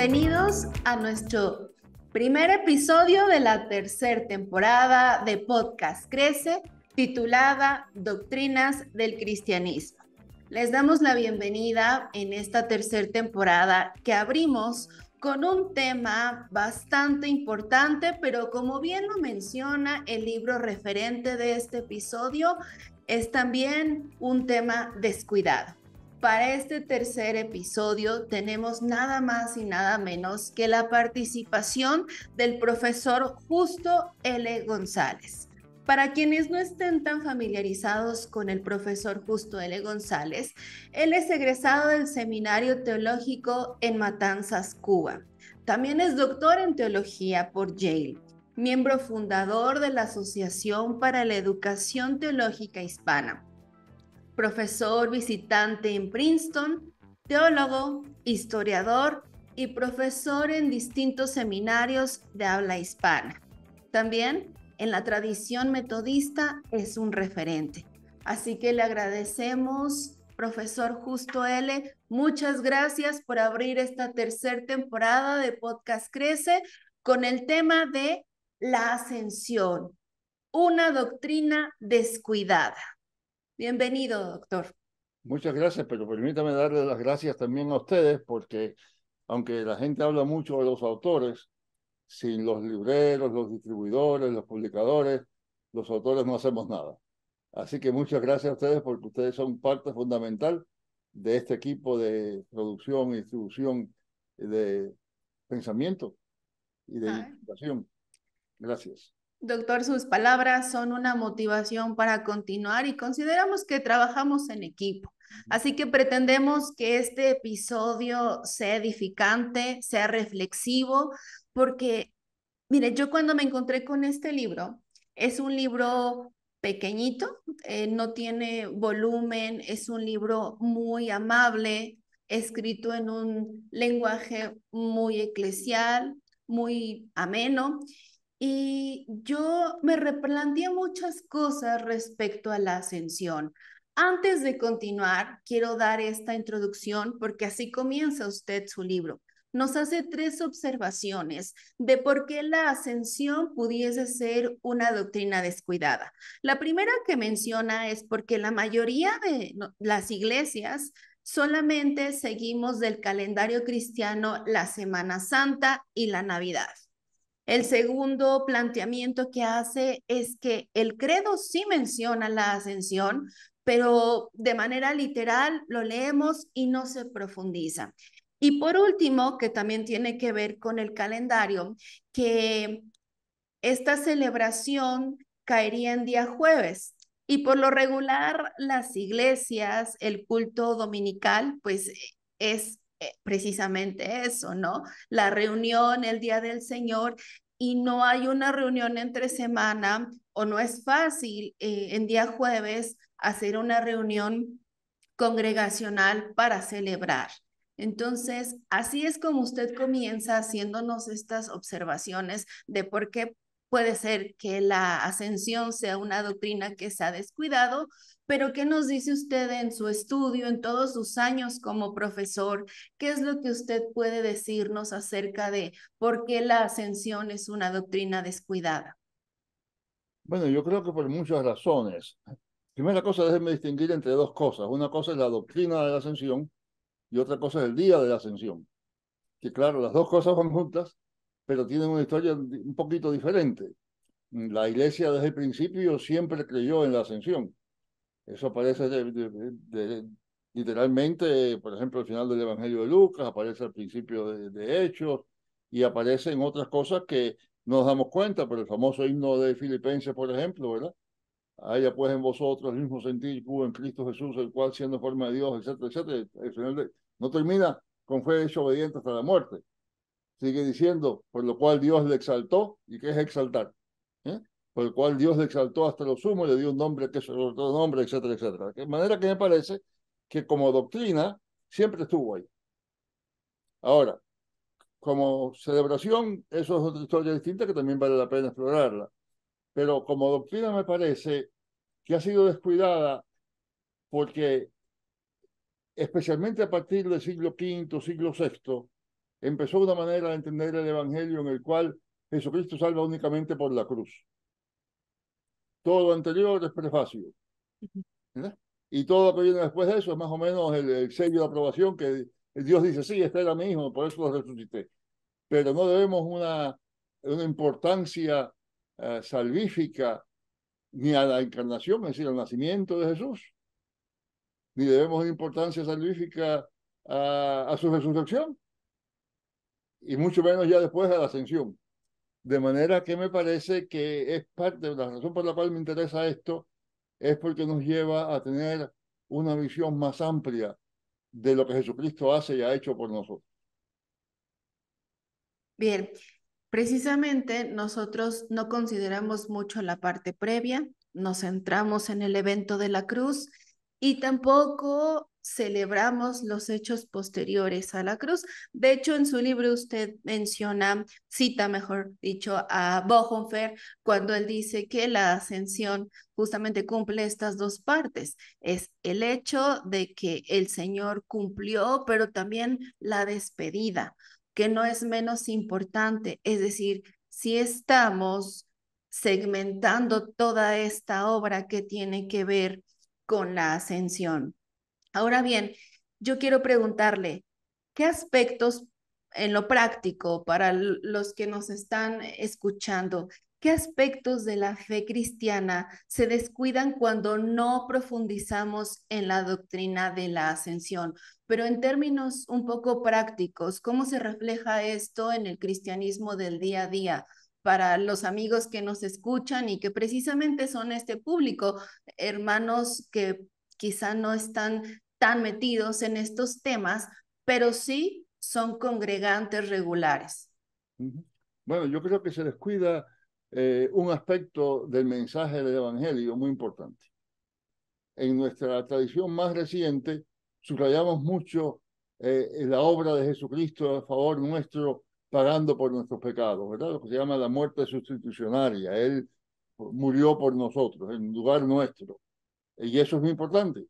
Bienvenidos a nuestro primer episodio de la tercera temporada de Podcast Crece, titulada Doctrinas del Cristianismo. Les damos la bienvenida en esta tercera temporada que abrimos con un tema bastante importante, pero como bien lo menciona el libro referente de este episodio, es también un tema descuidado. Para este tercer episodio tenemos nada más y nada menos que la participación del profesor Justo L. González. Para quienes no estén tan familiarizados con el profesor Justo L. González, él es egresado del Seminario Teológico en Matanzas, Cuba. También es doctor en teología por Yale, miembro fundador de la Asociación para la Educación Teológica Hispana, profesor visitante en Princeton, teólogo, historiador y profesor en distintos seminarios de habla hispana. También en la tradición metodista es un referente. Así que le agradecemos, profesor Justo L. Muchas gracias por abrir esta tercera temporada de Podcast Crece con el tema de la ascensión, una doctrina descuidada. Bienvenido, doctor. Muchas gracias, pero permítame darle las gracias también a ustedes porque aunque la gente habla mucho de los autores, sin los libreros, los distribuidores, los publicadores, los autores no hacemos nada. Así que muchas gracias a ustedes porque ustedes son parte fundamental de este equipo de producción y distribución de pensamiento y de investigación. Gracias. Doctor, sus palabras son una motivación para continuar y consideramos que trabajamos en equipo. Así que pretendemos que este episodio sea edificante, sea reflexivo, porque, mire, yo cuando me encontré con este libro, es un libro pequeñito, no tiene volumen, es un libro muy amable, escrito en un lenguaje muy eclesial, muy ameno. Y yo me replanteé muchas cosas respecto a la ascensión. Antes de continuar, quiero dar esta introducción porque así comienza usted su libro. Nos hace tres observaciones de por qué la ascensión pudiese ser una doctrina descuidada. La primera que menciona es porque la mayoría de las iglesias solamente seguimos del calendario cristiano la Semana Santa y la Navidad. El segundo planteamiento que hace es que el credo sí menciona la ascensión, pero de manera literal lo leemos y no se profundiza. Y por último, que también tiene que ver con el calendario, que esta celebración caería en día jueves. Y por lo regular, las iglesias, el culto dominical, pues es precisamente eso, ¿no? La reunión el día del Señor y no hay una reunión entre semana o no es fácil en día jueves hacer una reunión congregacional para celebrar. Entonces, así es como usted comienza haciéndonos estas observaciones de por qué puede ser que la ascensión sea una doctrina que se ha descuidado, pero ¿qué nos dice usted en su estudio, en todos sus años como profesor? ¿Qué es lo que usted puede decirnos acerca de por qué la ascensión es una doctrina descuidada? Bueno, yo creo que por muchas razones. Primera cosa, déjenme distinguir entre dos cosas. Una cosa es la doctrina de la ascensión y otra cosa es el día de la ascensión. Que claro, las dos cosas van juntas, pero tienen una historia un poquito diferente. La iglesia desde el principio siempre creyó en la ascensión. Eso aparece literalmente, por ejemplo, al final del Evangelio de Lucas, aparece al principio de Hechos y aparece en otras cosas que no nos damos cuenta, pero el famoso himno de Filipenses, por ejemplo, ¿verdad? Haya pues en vosotros el mismo sentir que hubo en Cristo Jesús, el cual siendo forma de Dios, etcétera, etcétera. Al final no termina con fue hecho obediente hasta la muerte. Sigue diciendo, por lo cual Dios le exaltó. ¿Y qué es exaltar? ¿Eh? Por el cual Dios le exaltó hasta lo sumo y le dio un nombre que es otro nombre, etcétera, etcétera. De manera que me parece que como doctrina siempre estuvo ahí. Ahora, como celebración, eso es otra historia distinta que también vale la pena explorarla. Pero como doctrina me parece que ha sido descuidada porque especialmente a partir del siglo V, siglo VI, empezó una manera de entender el Evangelio en el cual Jesucristo salva únicamente por la cruz. Todo lo anterior es prefacio, ¿verdad? Y todo lo que viene después de eso es más o menos el sello de aprobación que Dios dice, sí, este era mi hijo, por eso lo resucité. Pero no debemos una importancia salvífica ni a la encarnación, es decir, al nacimiento de Jesús, ni debemos una importancia salvífica a su resurrección, y mucho menos ya después a la ascensión. De manera que me parece que es parte de la razón por la cual me interesa esto, es porque nos lleva a tener una visión más amplia de lo que Jesucristo hace y ha hecho por nosotros. Bien, precisamente nosotros no consideramos mucho la parte previa, nos centramos en el evento de la cruz y tampoco celebramos los hechos posteriores a la cruz. De hecho, en su libro usted menciona, cita mejor dicho, a Bonhoeffer cuando él dice que la ascensión justamente cumple estas dos partes. Es el hecho de que el Señor cumplió, pero también la despedida, que no es menos importante. Es decir, si estamos segmentando toda esta obra que tiene que ver con la ascensión. Ahora bien, yo quiero preguntarle, ¿qué aspectos en lo práctico para los que nos están escuchando, qué aspectos de la fe cristiana se descuidan cuando no profundizamos en la doctrina de la ascensión? Pero en términos un poco prácticos, ¿cómo se refleja esto en el cristianismo del día a día? Para los amigos que nos escuchan y que precisamente son este público, hermanos que quizá no están tan metidos en estos temas, pero sí son congregantes regulares. Bueno, yo creo que se descuida un aspecto del mensaje del Evangelio muy importante. En nuestra tradición más reciente, subrayamos mucho la obra de Jesucristo a favor nuestro, pagando por nuestros pecados, ¿verdad? Lo que se llama la muerte sustitucionaria. Él murió por nosotros, en lugar nuestro. Y eso es muy importante.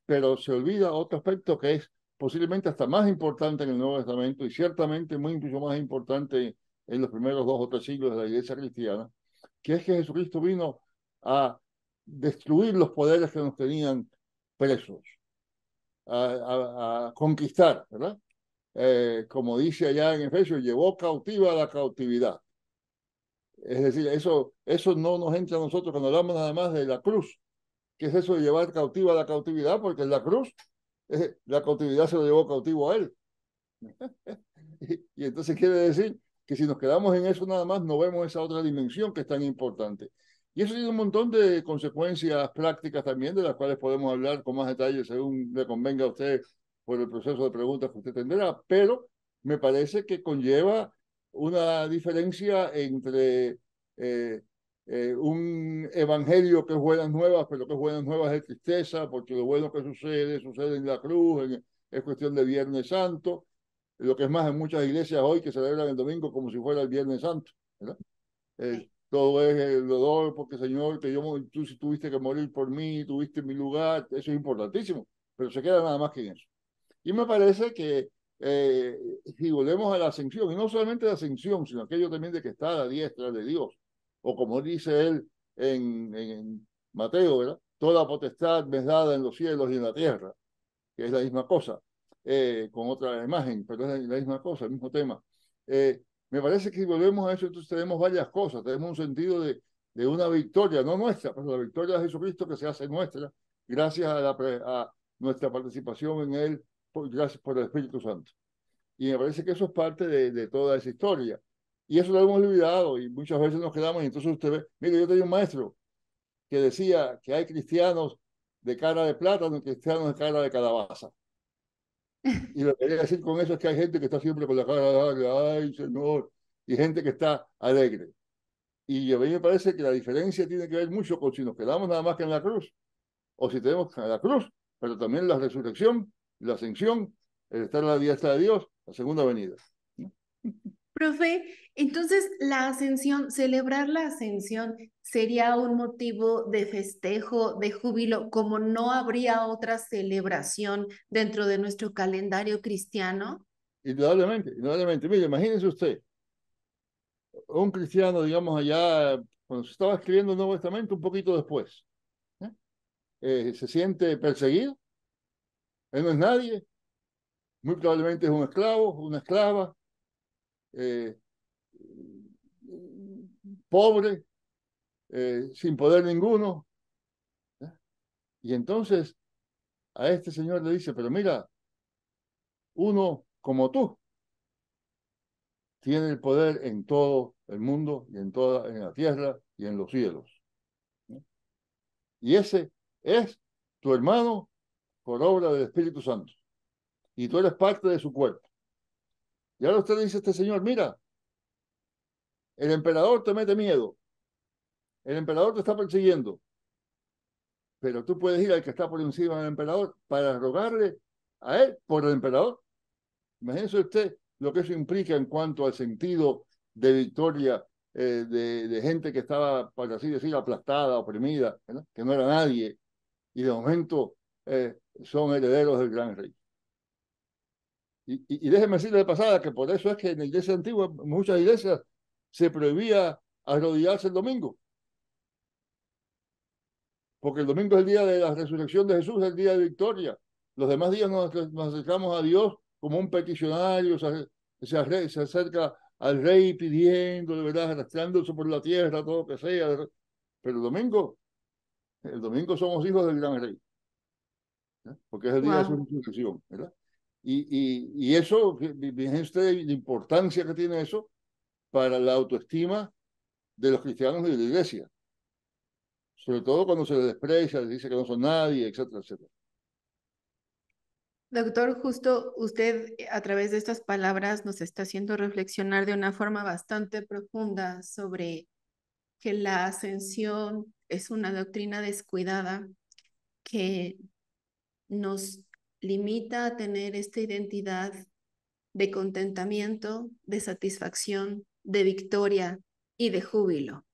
Pero se olvida otro aspecto que es posiblemente hasta más importante en el Nuevo Testamento y ciertamente mucho más importante en los primeros 2 o 3 siglos de la Iglesia cristiana, que es que Jesucristo vino a destruir los poderes que nos tenían presos, a conquistar, ¿verdad? Como dice allá en Efesios, llevó cautiva la cautividad. Es decir, eso no nos entra a nosotros cuando hablamos nada más de la cruz. ¿Qué es eso de llevar cautiva la cautividad? Porque en la cruz la cautividad se lo llevó cautivo a él. Y entonces quiere decir que si nos quedamos en eso nada más, no vemos esa otra dimensión que es tan importante. Y eso tiene un montón de consecuencias prácticas también, de las cuales podemos hablar con más detalle según le convenga a usted por el proceso de preguntas que usted tendrá, pero me parece que conlleva una diferencia entre un evangelio que es buenas nuevas, pero que es buenas nuevas es tristeza, porque lo bueno que sucede en la cruz, es cuestión de Viernes Santo, lo que es más en muchas iglesias hoy que celebran el domingo como si fuera el Viernes Santo, ¿verdad? Todo es el dolor porque Señor, que tú tuviste que morir por mí, tuviste mi lugar, eso es importantísimo, pero se queda nada más que en eso. Y me parece que si volvemos a la ascensión, y no solamente la ascensión, sino aquello también de que está a la diestra de Dios, o como dice él en Mateo, ¿verdad? Toda potestad me es dada en los cielos y en la tierra, que es la misma cosa, con otra imagen, pero es la misma cosa, el mismo tema. Me parece que si volvemos a eso, entonces tenemos varias cosas, tenemos un sentido de una victoria, no nuestra, pero la victoria de Jesucristo que se hace nuestra, gracias a nuestra participación en él, gracias por el Espíritu Santo. Y me parece que eso es parte de toda esa historia. Y eso lo hemos olvidado y muchas veces nos quedamos y entonces usted ve, mire, yo tenía un maestro que decía que hay cristianos de cara de plátano y cristianos de cara de calabaza. Y lo que quería decir con eso es que hay gente que está siempre con la cara de ay, Señor, y gente que está alegre. Y a mí me parece que la diferencia tiene que ver mucho con si nos quedamos nada más que en la cruz, o si tenemos la cruz, pero también la resurrección, la ascensión, el estar a la diestra de Dios, la segunda venida. Profe, entonces la ascensión, celebrar la ascensión sería un motivo de festejo, de júbilo, como no habría otra celebración dentro de nuestro calendario cristiano. indudablemente, indudablemente. Mire, imagínense usted, un cristiano, digamos, allá, cuando se estaba escribiendo el Nuevo Testamento, un poquito después, ¿eh? Se siente perseguido, él no es nadie, muy probablemente es un esclavo, una esclava, eh, pobre, sin poder ninguno. ¿Eh? Y entonces a este señor le dice, pero mira, uno como tú tiene el poder en todo el mundo y en la tierra y en los cielos. ¿Eh? Y ese es tu hermano por obra del Espíritu Santo. Y tú eres parte de su cuerpo. Y ahora usted le dice a este señor, mira, el emperador te mete miedo, el emperador te está persiguiendo, pero tú puedes ir al que está por encima del emperador para rogarle a él por el emperador. Imagínese usted lo que eso implica en cuanto al sentido de victoria de gente que estaba, por así decir, aplastada, oprimida, ¿verdad? Que no era nadie, y de momento son herederos del gran rey. Y déjeme decirle de pasada que por eso es que en la iglesia antigua, en muchas iglesias, se prohibía arrodillarse el domingo, porque el domingo es el día de la resurrección de Jesús, es el día de victoria. Los demás días nos acercamos a Dios como un peticionario, se acerca al rey pidiendo, de verdad, arrastrándose por la tierra, todo lo que sea. Pero el domingo somos hijos del gran rey, ¿eh? Porque es el día de su Wow. resurrección, ¿verdad? Y eso, fíjense ustedes la importancia que tiene eso para la autoestima de los cristianos y de la iglesia, sobre todo cuando se les desprecia, les dice que no son nadie, etcétera, etcétera. Doctor, justo usted a través de estas palabras nos está haciendo reflexionar de una forma bastante profunda sobre que la ascensión es una doctrina descuidada que nos limita a tener esta identidad de contentamiento, de satisfacción, de victoria y de júbilo.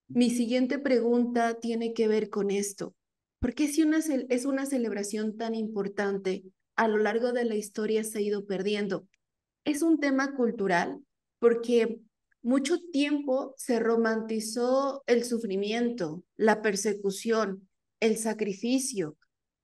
Mi siguiente pregunta tiene que ver con esto. ¿Por qué si es una celebración tan importante, a lo largo de la historia se ha ido perdiendo? Es un tema cultural porque mucho tiempo se romantizó el sufrimiento, la persecución, el sacrificio.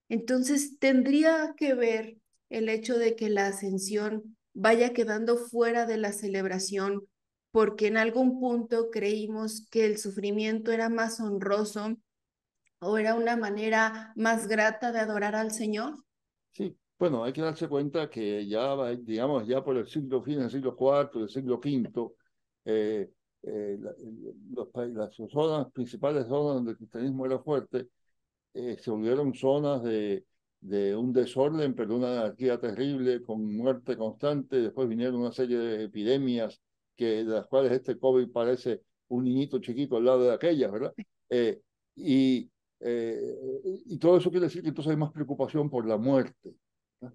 Entonces, tendría que ver el hecho de que la ascensión vaya quedando fuera de la celebración porque en algún punto creímos que el sufrimiento era más honroso o era una manera más grata de adorar al Señor. Sí, bueno, hay que darse cuenta que ya, digamos, ya por el siglo, fin del siglo cuarto, del siglo quinto, eh, las zonas, principales zonas donde el cristianismo era fuerte, se volvieron zonas de un desorden, pero una anarquía terrible, con muerte constante. Después vinieron una serie de epidemias, de las cuales este COVID parece un niñito chiquito al lado de aquellas, ¿verdad? Eh, y, eh, y todo eso quiere decir que entonces hay más preocupación por la muerte, ¿no?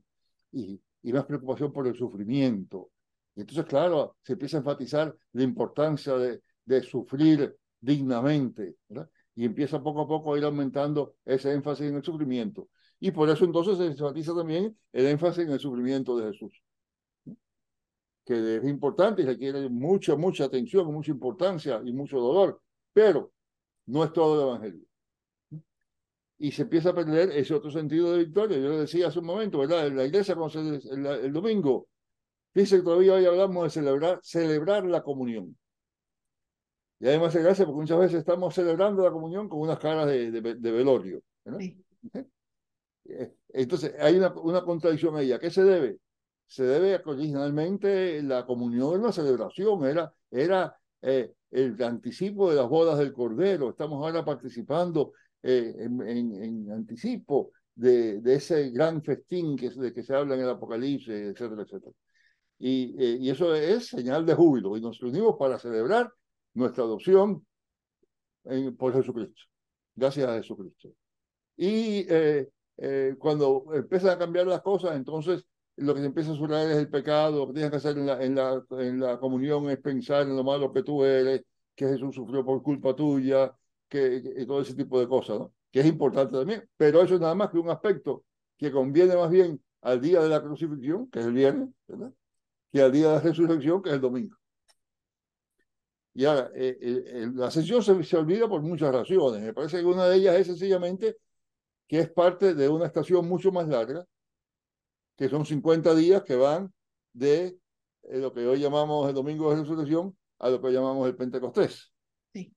Y más preocupación por el sufrimiento. Y entonces, claro, se empieza a enfatizar la importancia de sufrir dignamente, ¿verdad? Y empieza poco a poco a ir aumentando ese énfasis en el sufrimiento. Y por eso entonces se enfatiza también el énfasis en el sufrimiento de Jesús, ¿no? Que es importante y requiere mucha, mucha atención, mucha importancia y mucho dolor, pero no es todo el Evangelio. Y se empieza a perder ese otro sentido de victoria. Yo le decía hace un momento, ¿verdad? En la iglesia, el domingo, dice que todavía hoy hablamos de celebrar la comunión. Y además se gracia porque muchas veces estamos celebrando la comunión con unas caras de velorio, ¿verdad? Sí. Entonces, hay una contradicción ahí. ¿A qué se debe? Se debe a que originalmente la comunión era una celebración, el anticipo de las bodas del Cordero. Estamos ahora participando en anticipo de ese gran festín de que se habla en el Apocalipsis, etcétera, etcétera. Y eso es señal de júbilo. Y nos reunimos para celebrar nuestra adopción por Jesucristo. Gracias a Jesucristo. Y cuando empiezan a cambiar las cosas, entonces lo que se empieza a subrayar es el pecado. Lo que tienes que hacer en la comunión es pensar en lo malo que tú eres, que Jesús sufrió por culpa tuya, y todo ese tipo de cosas, ¿no? Que es importante también. Pero eso es nada más que un aspecto que conviene más bien al día de la crucifixión, que es el viernes, ¿verdad? que al día de la resurrección, que es el domingo. Y ahora, la ascensión se olvida por muchas razones. Me parece que una de ellas es sencillamente que es parte de una estación mucho más larga, que son 50 días que van de lo que hoy llamamos el Domingo de Resurrección a lo que llamamos el Pentecostés. Sí.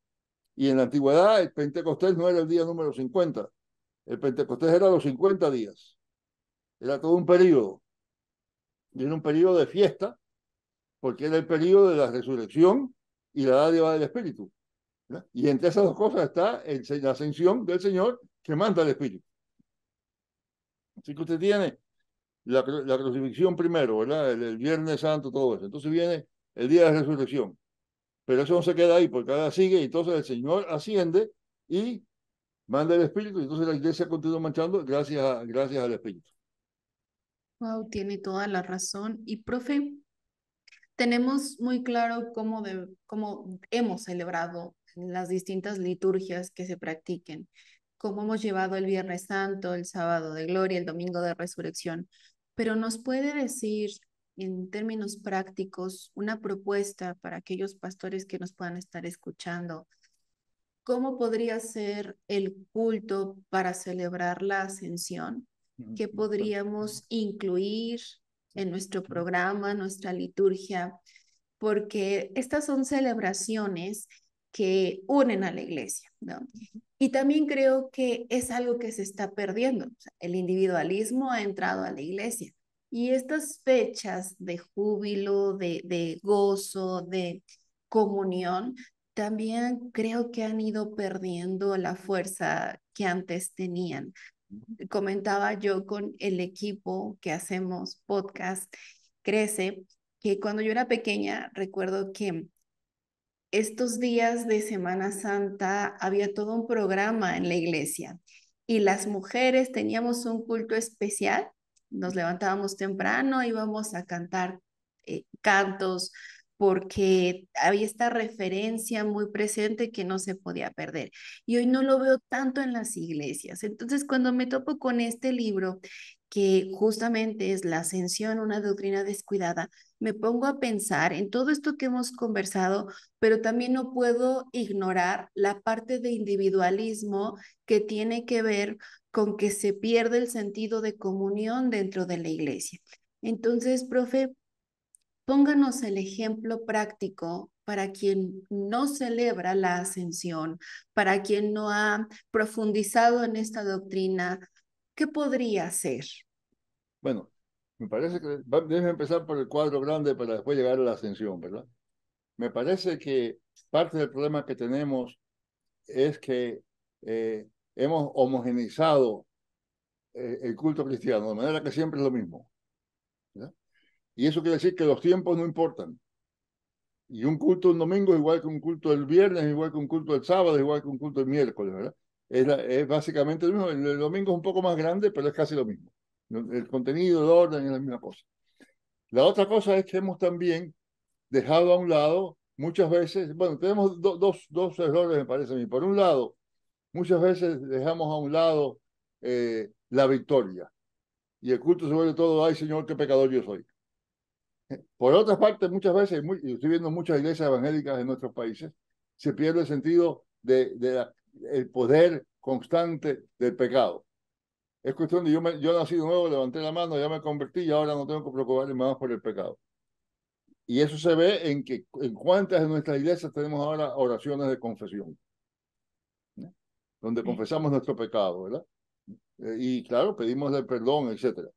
Y en la antigüedad el Pentecostés no era el día número 50, el Pentecostés era los 50 días, era todo un periodo, y era un periodo de fiesta, porque era el periodo de la resurrección y la dádiva del Espíritu. ¿Verdad? Y entre esas dos cosas está la ascensión del Señor que manda el Espíritu. Así que usted tiene la crucifixión primero, ¿verdad? El Viernes Santo, todo eso. Entonces viene el día de la resurrección. Pero eso no se queda ahí, porque ahora sigue y entonces el Señor asciende y manda el Espíritu y entonces la iglesia continúa marchando gracias al Espíritu. Wow, tiene toda la razón. Y profe, tenemos muy claro cómo hemos celebrado las distintas liturgias que se practiquen, cómo hemos llevado el Viernes Santo, el Sábado de Gloria, el Domingo de Resurrección, pero ¿nos puede decir en términos prácticos una propuesta para aquellos pastores que nos puedan estar escuchando? ¿Cómo podría ser el culto para celebrar la ascensión? ¿Qué podríamos incluir en nuestro programa, nuestra liturgia? Porque estas son celebraciones que unen a la iglesia, ¿no? Y también creo que es algo que se está perdiendo. O sea, el individualismo ha entrado a la iglesia y estas fechas de júbilo, de gozo, de comunión, también creo que han ido perdiendo la fuerza que antes tenían. Comentaba yo con el equipo que hacemos podcast, Crece, que cuando yo era pequeña recuerdo que estos días de Semana Santa había todo un programa en la iglesia y las mujeres teníamos un culto especial, nos levantábamos temprano, íbamos a cantar cantos porque había esta referencia muy presente que no se podía perder. Y hoy no lo veo tanto en las iglesias. Entonces, cuando me topo con este libro, que justamente es La Ascensión, una doctrina descuidada, me pongo a pensar en todo esto que hemos conversado, pero también no puedo ignorar la parte de individualismo que tiene que ver con que se pierde el sentido de comunión dentro de la iglesia. Entonces, profe, pónganos el ejemplo práctico para quien no celebra la ascensión, para quien no ha profundizado en esta doctrina, ¿qué podría hacer? Bueno, me parece que debe empezar por el cuadro grande para después llegar a la ascensión, ¿verdad? Me parece que parte del problema que tenemos es que hemos homogeneizado el culto cristiano, de manera que siempre es lo mismo, ¿verdad? Y eso quiere decir que los tiempos no importan. Y un culto un domingo es igual que un culto el viernes, es igual que un culto el sábado, es igual que un culto el miércoles, ¿verdad? Es básicamente lo mismo. El domingo es un poco más grande, pero es casi lo mismo. El contenido, el orden es la misma cosa. La otra cosa es que hemos también dejado a un lado muchas veces, bueno, tenemos dos errores, me parece a mí. Por un lado, muchas veces dejamos a un lado la victoria y el culto se vuelve todo, ay Señor, qué pecador yo soy. Por otra parte, muchas veces, y estoy viendo muchas iglesias evangélicas en nuestros países, se pierde el sentido el poder constante del pecado. Es cuestión de yo nací de nuevo, levanté la mano, ya me convertí y ahora no tengo que preocuparme más por el pecado. Y eso se ve en cuántas de nuestras iglesias tenemos ahora oraciones de confesión, ¿no? Donde confesamos nuestro pecado, ¿verdad? Y claro, pedimos el perdón, etcétera.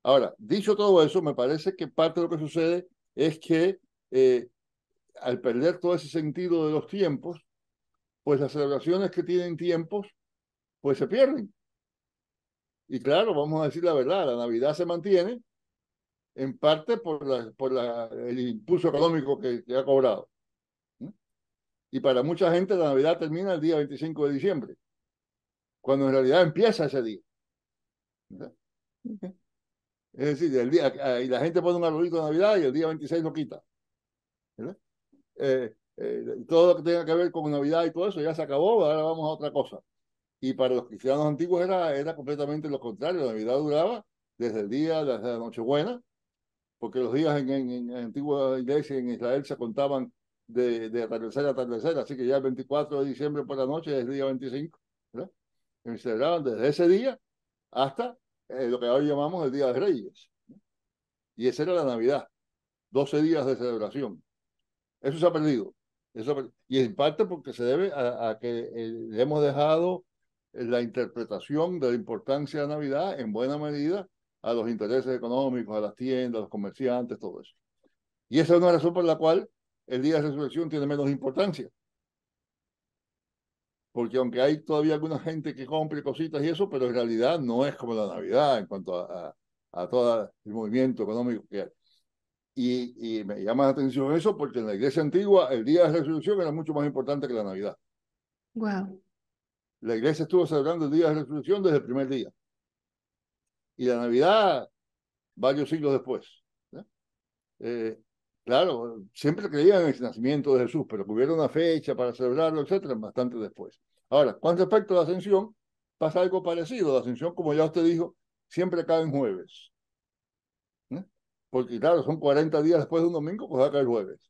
Ahora, dicho todo eso, me parece que parte de lo que sucede es que al perder todo ese sentido de los tiempos, pues las celebraciones que tienen tiempos, pues se pierden. Y claro, vamos a decir la verdad, la Navidad se mantiene en parte el impulso económico que ha cobrado, ¿no? Y para mucha gente la Navidad termina el día 25 de diciembre, cuando en realidad empieza ese día, ¿verdad? Es decir, y la gente pone un arbolito de Navidad y el día 26 lo quita, ¿verdad? Todo lo que tenga que ver con Navidad y todo eso ya se acabó, ahora vamos a otra cosa. Y para los cristianos antiguos era completamente lo contrario. La Navidad duraba desde la Nochebuena porque los días en la antigua iglesia en Israel se contaban de atardecer a atardecer, así que ya el 24 de diciembre por la noche es el día 25, ¿verdad? Y celebraban desde ese día hasta lo que hoy llamamos el Día de Reyes. Y esa era la Navidad, 12 días de celebración. Eso se ha perdido. Y en parte porque se debe a que le hemos dejado la interpretación de la importancia de la Navidad en buena medida a los intereses económicos, a las tiendas, a los comerciantes, todo eso. Y esa es una razón por la cual el Día de Resurrección tiene menos importancia. Porque aunque hay todavía alguna gente que compre cositas y eso, pero en realidad no es como la Navidad en cuanto a todo el movimiento económico que hay. Y me llama la atención eso porque en la iglesia antigua el Día de Resurrección era mucho más importante que la Navidad. Wow. La iglesia estuvo celebrando el Día de Resurrección desde el primer día. Y la Navidad varios siglos después. ¿Eh? Claro, siempre creían en el nacimiento de Jesús, pero que hubiera una fecha para celebrarlo, etcétera, bastante después. Ahora, con respecto a la ascensión, pasa algo parecido. La ascensión, como ya usted dijo, siempre cae en jueves. ¿Eh? Porque, claro, son 40 días después de un domingo, pues va a caer jueves.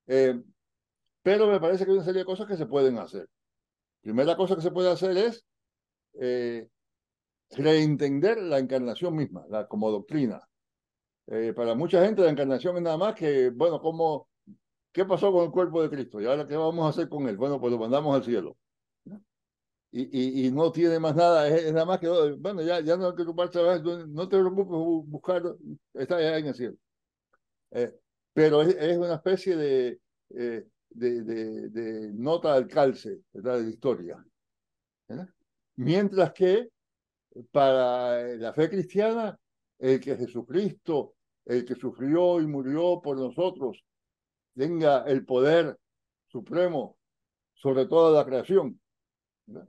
Pero me parece que hay una serie de cosas que se pueden hacer. Primera cosa que se puede hacer es reentender la encarnación misma, como doctrina. Para mucha gente la encarnación es nada más que, bueno, ¿qué pasó con el cuerpo de Cristo? ¿Y ahora qué vamos a hacer con él? Bueno, pues lo mandamos al cielo. Y no tiene más nada, es nada más que, bueno, ya no hay que ocuparse, no te preocupes buscar, está allá en el cielo. Pero es una especie de nota al calce, ¿verdad? De historia. ¿Verdad? Mientras que para la fe cristiana, el que Jesucristo, el que sufrió y murió por nosotros, tenga el poder supremo sobre toda la creación. ¿Verdad?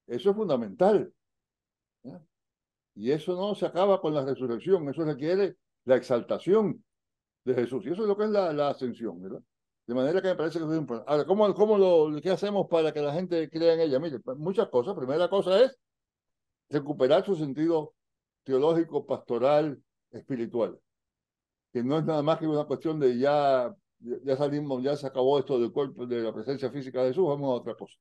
Eso es fundamental. ¿Verdad? Y eso no se acaba con la resurrección, eso requiere la exaltación de Jesús. Y eso es lo que es la ascensión, ¿verdad? De manera que me parece que es importante. Ahora, ¿qué hacemos para que la gente crea en ella? Mire, muchas cosas. Primera cosa es recuperar su sentido teológico, pastoral, espiritual, que no es nada más que una cuestión de ya salimos, ya se acabó esto del cuerpo, de la presencia física de Jesús, vamos a otra cosa,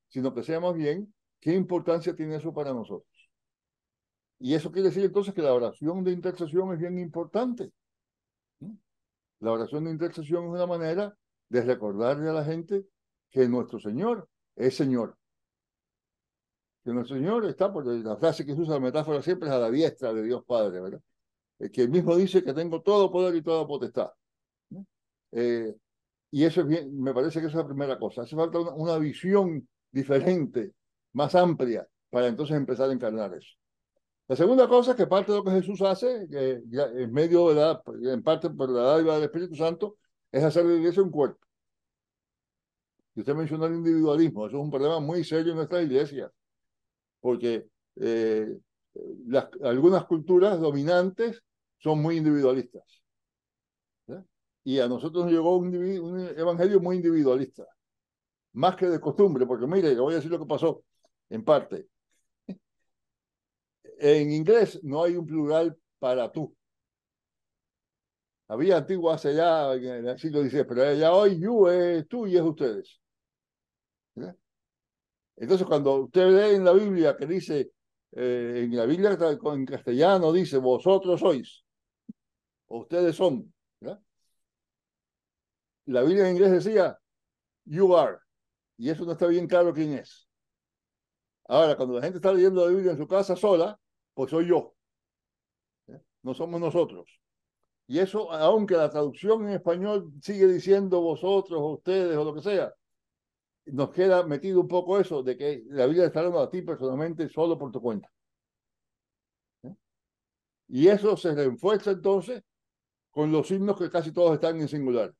sino que seamos bien qué importancia tiene eso para nosotros. Y eso quiere decir entonces que la oración de intercesión es bien importante. La oración de intercesión es una manera de recordarle a la gente que nuestro Señor es Señor. Que nuestro Señor está, por la frase que se usa, la metáfora siempre es a la diestra de Dios Padre, ¿verdad? Que él mismo dice que tengo todo poder y toda potestad. Y eso es bien, me parece que esa es la primera cosa. Hace falta una visión diferente, más amplia, para entonces empezar a encarnar eso. La segunda cosa es que parte de lo que Jesús hace, en medio de en parte por la dádiva del Espíritu Santo, es hacer de la iglesia un cuerpo. Y usted mencionó el individualismo, eso es un problema muy serio en nuestras iglesias, porque algunas culturas dominantes son muy individualistas. ¿Sí? Y a nosotros nos llegó un evangelio muy individualista, más que de costumbre, porque mire, le voy a decir lo que pasó, en parte. En inglés no hay un plural para tú. Había antiguo hace ya en el siglo XVI, pero ya hoy you es tú y es ustedes. ¿Sí? Entonces, cuando usted lee en la Biblia que dice, en la Biblia en castellano dice, vosotros sois, o ustedes son, ¿verdad? La Biblia en inglés decía, you are, y eso no está bien claro quién es. Ahora, cuando la gente está leyendo la Biblia en su casa sola, pues soy yo, ¿eh? No somos nosotros. Y eso, aunque la traducción en español sigue diciendo vosotros, o ustedes, o lo que sea, nos queda metido un poco eso de que la Biblia está hablando a ti personalmente solo por tu cuenta. ¿Eh? Y eso se refuerza entonces con los signos que casi todos están en singular.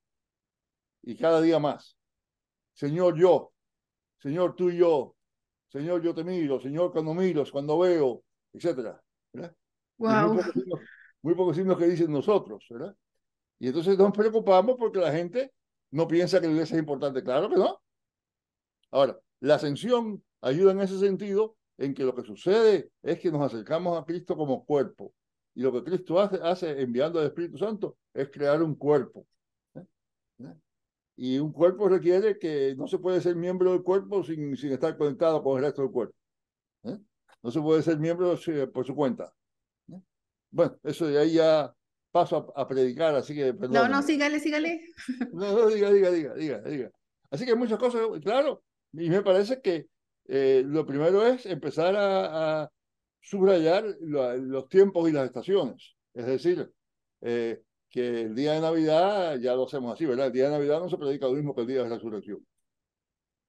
Y cada día más. Señor, yo. Señor, tú y yo. Señor, yo te miro. Señor, cuando miro, cuando veo, etcétera. ¿Verdad? Y Wow. muy pocos signos que dicen nosotros, ¿verdad? Y entonces nos preocupamos porque la gente no piensa que la iglesia es importante. Claro que no. Ahora, la ascensión ayuda en ese sentido en que lo que sucede es que nos acercamos a Cristo como cuerpo Y lo que Cristo hace enviando al Espíritu Santo es crear un cuerpo. ¿eh? ¿eh? Y un cuerpo requiere que no se puede ser miembro del cuerpo sin estar conectado con el resto del cuerpo. ¿eh? No se puede ser miembro por su cuenta. ¿eh? Bueno, eso de ahí ya paso a predicar, así que No, no, perdóneme. sígale, sígale. No, no, diga. Así que hay muchas cosas, claro, y me parece que lo primero es empezar a subrayar los tiempos y las estaciones. Es decir, que el día de Navidad ya lo hacemos así, ¿verdad? El día de Navidad no se predica lo mismo que el día de resurrección.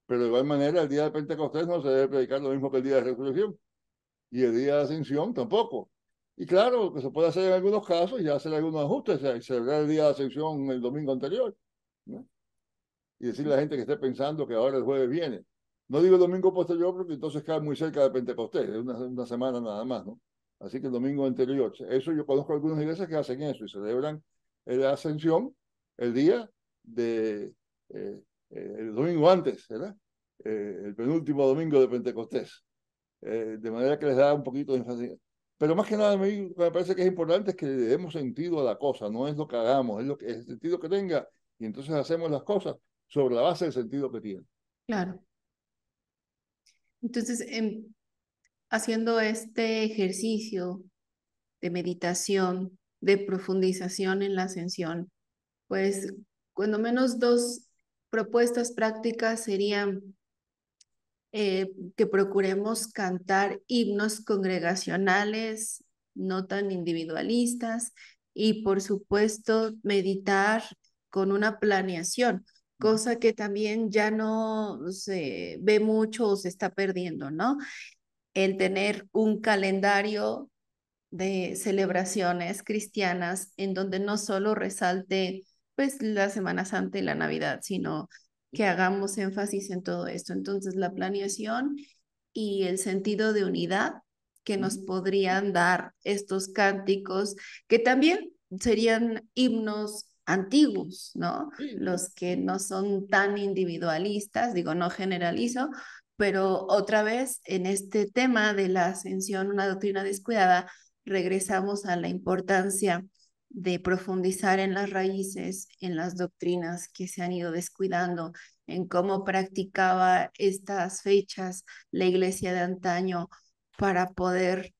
Pero de igual manera, el día de Pentecostés no se debe predicar lo mismo que el día de resurrección. Y el día de Ascensión tampoco. Y claro, lo que se puede hacer en algunos casos, ya hacer algunos ajustes, o sea, y celebrar el día de Ascensión el domingo anterior, ¿no? Y decirle a la gente que esté pensando que ahora el jueves viene. No digo el domingo posterior porque entonces cae muy cerca de Pentecostés, es una semana nada más, ¿no? Así que el domingo anterior. Eso yo conozco algunas iglesias que hacen eso y celebran la Ascensión el día de, el domingo antes, ¿verdad? El penúltimo domingo de Pentecostés. De manera que les da un poquito de énfasis. Pero más que nada, a mí lo que me parece que es importante es que le demos sentido a la cosa, no es lo que hagamos, es el sentido que tenga, y entonces hacemos las cosas sobre la base del sentido que tiene. Claro. Entonces, haciendo este ejercicio de meditación, de profundización en la ascensión, pues cuando menos dos propuestas prácticas serían que procuremos cantar himnos congregacionales, no tan individualistas, y por supuesto meditar con una planeación, cosa que también ya no se ve mucho o se está perdiendo, ¿no? El tener un calendario de celebraciones cristianas en donde no solo resalte pues la Semana Santa y la Navidad, sino que hagamos énfasis en todo esto. Entonces, la planeación y el sentido de unidad que nos podrían dar estos cánticos, que también serían himnos antiguos, ¿no? Sí, sí. Los que no son tan individualistas, digo, no generalizo, pero otra vez en este tema de la ascensión, una doctrina descuidada, regresamos a la importancia de profundizar en las raíces, en las doctrinas que se han ido descuidando, en cómo practicaba estas fechas la iglesia de antaño para poder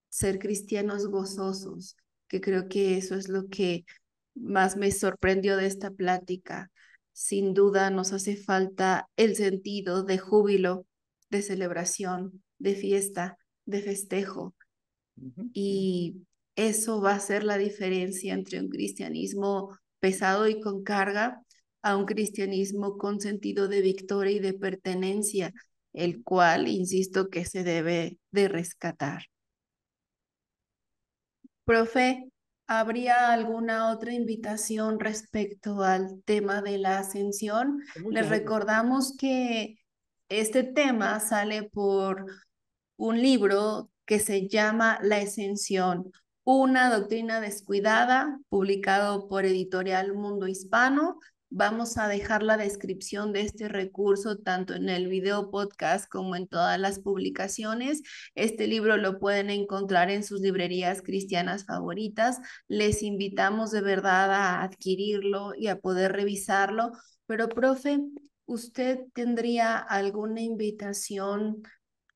ser cristianos gozosos, que creo que eso es lo que más me sorprendió de esta plática. Sin duda nos hace falta el sentido de júbilo, de celebración, de fiesta, de festejo, y eso va a ser la diferencia entre un cristianismo pesado y con carga a un cristianismo con sentido de victoria y de pertenencia, el cual, insisto, que se debe de rescatar. Profe, ¿habría alguna otra invitación respecto al tema de la ascensión? Les Muchas otras cosas. recordamos que este tema sale por un libro que se llama La Ascensión, una doctrina descuidada, publicado por Editorial Mundo Hispano. Vamos a dejar la descripción de este recurso tanto en el video podcast como en todas las publicaciones. Este libro lo pueden encontrar en sus librerías cristianas favoritas. Les invitamos de verdad a adquirirlo y a poder revisarlo. Pero, profe, ¿usted tendría alguna invitación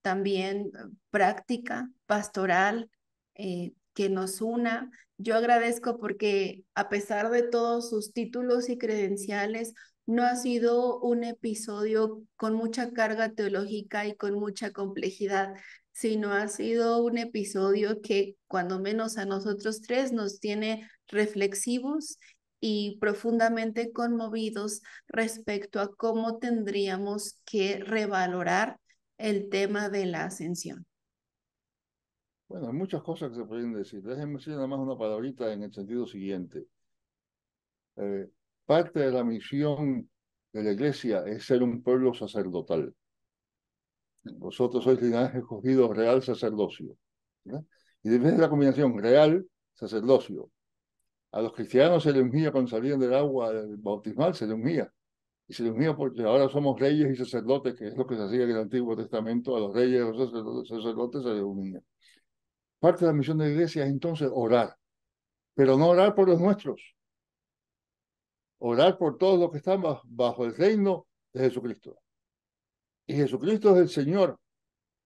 también práctica, pastoral, que nos una? Yo agradezco porque a pesar de todos sus títulos y credenciales, no ha sido un episodio con mucha carga teológica y con mucha complejidad, sino ha sido un episodio que cuando menos a nosotros tres nos tiene reflexivos y profundamente conmovidos respecto a cómo tendríamos que revalorar el tema de la ascensión. Bueno, hay muchas cosas que se pueden decir. Déjenme decir nada más una palabrita en el sentido siguiente. Eh, Parte de la misión de la iglesia es ser un pueblo sacerdotal. Vosotros sois linaje escogido, real sacerdocio, ¿verdad? Y debe la combinación real sacerdocio. A los cristianos se les ungía cuando salían del agua bautismal, se les ungía. Y se les ungía porque ahora somos reyes y sacerdotes, que es lo que se hacía en el Antiguo Testamento. A los reyes y a los sacerdotes se les ungía. Parte de la misión de la iglesia es entonces orar, pero no orar por los nuestros, orar por todos los que están bajo el reino de Jesucristo. Y Jesucristo es el Señor,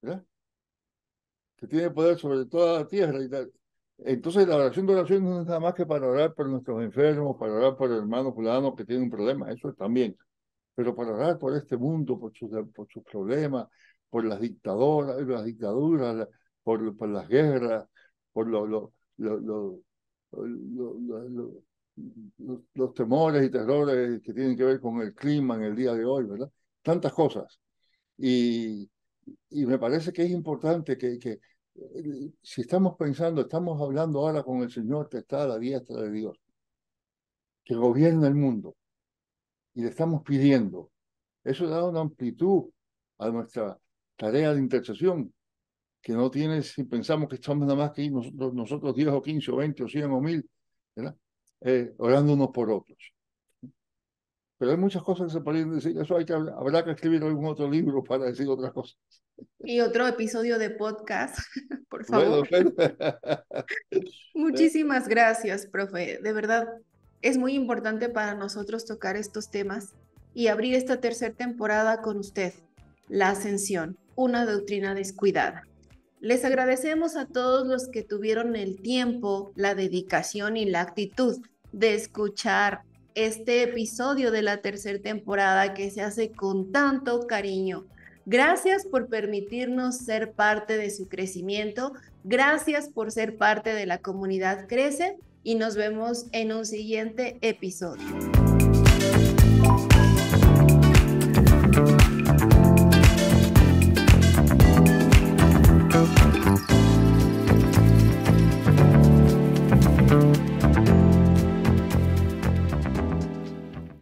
¿verdad? Que tiene poder sobre toda la tierra y tal. Entonces la oración de oración no es nada más que para orar por nuestros enfermos, para orar por hermanos fulanos que tienen un problema, eso también, pero para orar por este mundo, por sus problemas, por las dictaduras, por las guerras, por los temores y terrores que tienen que ver con el clima en el día de hoy, ¿verdad? Tantas cosas. Y, y me parece que es importante que si estamos pensando, estamos hablando ahora con el Señor que está a la diestra de Dios, que gobierna el mundo, y le estamos pidiendo. Eso da una amplitud a nuestra tarea de intercesión, que no tiene, si pensamos que estamos nada más que nosotros 10 o 15 o 20 o 100 o 1000, ¿verdad? Orando unos por otros. Pero hay muchas cosas que se pueden decir, eso habrá que escribir algún otro libro para decir otras cosas. Y otro episodio de podcast, por Bueno, favor. Muchísimas gracias, profe. De verdad, es muy importante para nosotros tocar estos temas y abrir esta tercera temporada con usted, la ascensión, una doctrina descuidada. Les agradecemos a todos los que tuvieron el tiempo, la dedicación y la actitud de escuchar este episodio de la tercera temporada que se hace con tanto cariño. Gracias por permitirnos ser parte de su crecimiento. Gracias por ser parte de la comunidad Crece y nos vemos en un siguiente episodio.